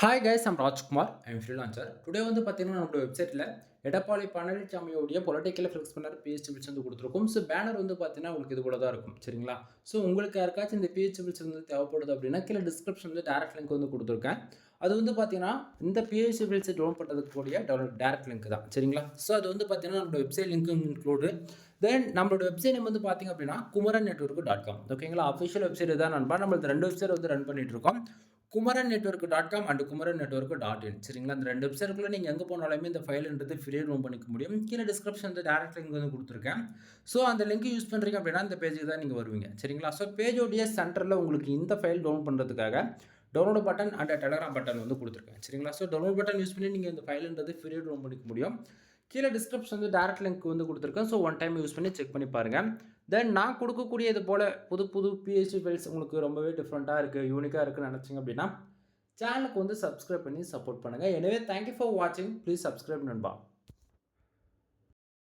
Hi guys, I'm Rajkumar. I'm freelancer. Today வந்து பார்த்தீங்கன்னா, நம்மளோட வெப்சைட்டில் எடப்பாடி பழனிசாமியோடைய political flex banner PhD bills வந்து கொடுத்துருக்கோம். ஸோ பேனர் வந்து பார்த்தீங்கன்னா, உங்களுக்கு இது போல தான் இருக்கும். சரிங்களா? ஸோ உங்களுக்கு யாருக்காச்சும் இந்த பிஹெச்டி பில்ஸ் வந்து தேவைப்படுது அப்படின்னா, கீழே டிஸ்கிரிப்ஷன் வந்து டேரக்ட் லிங்க் வந்து கொடுத்துருக்கேன். அது வந்து பார்த்தீங்கன்னா, இந்த பிஹெச்டி பில்ஸ் டவுன்லோட் பண்ணுறதுக்கு கூடிய டேரக்ட் லிங்க் தான். சரிங்களா? ஸோ அது வந்து பார்த்தீங்கன்னா, நம்மளோட வெப்சைட் லிங்க் இன்க்ளூடு. தென் நம்மளோட வெப்சைட் நேம் வந்து பார்த்தீங்க அப்படின்னா, குமரன் நெட்வொர்க் .com. ஓகேங்களா? அஃபிஷியல் வெப்சைட் தான் நண்பா. நம்ம 2 வெப்சைட் வந்து ரன் பண்ணிட்டு இருக்கோம். Kumaran network .com and Kumaran network .in. சரிங்களா? இந்த 2 வெப்சைட்குள்ள நீங்க எங்க போனாலுமே இந்த ஃபைல்ன்றது ஃப்ரீயா டவுன்லோட் பண்ணிக்க முடியும். கீழ டிஸ்கிரிப்ஷன்ல டைரக்ட் லிங்க் வந்து குடுத்துருக்கேன். ஸோ அந்த லிங்க் யூஸ் பண்றீங்க அப்படின்னா இந்த பேஜுக்கு தான் நீங்க வருவீங்க. சரிங்களா? ஸோ பேஜோடைய சென்டர்ல உங்களுக்கு இந்த ஃபைல் டவுன்லோட் பண்றதுக்காக download button and Telegram button வந்து குடுத்துருக்கேன். சரிங்களா? ஸோ டவுன்லோட் பட்டன் யூஸ் பண்ணி நீங்க இந்த ஃபைல்ன்றது ஃப்ரீயா டவுன்லோட் பண்ணிக்க முடியும். கீழே டிஸ்கிரிப்ஷன் வந்து டைரக்ட் லிங்க் வந்து கொடுத்துருக்கேன். ஸோ ஒன் டைம் யூஸ் பண்ணி செக் பண்ணி பாருங்கள். தென் நான் கொடுக்கக்கூடிய இது போல் புது புது பிஹெச்டி ஃபைல்ஸ் உங்களுக்கு ரொம்பவே டிஃப்ரெண்ட்டாக இருக்குது, யூனிக்காக இருக்குன்னு நினச்சிங்க அப்படின்னா சேனலுக்கு வந்து சப்ஸ்கிரைப் பண்ணி சப்போர்ட் பண்ணுங்கள். எனவே தேங்க்யூ ஃபார் வாட்சிங். ப்ளீஸ் சப்ஸ்கிரைப் நண்பா.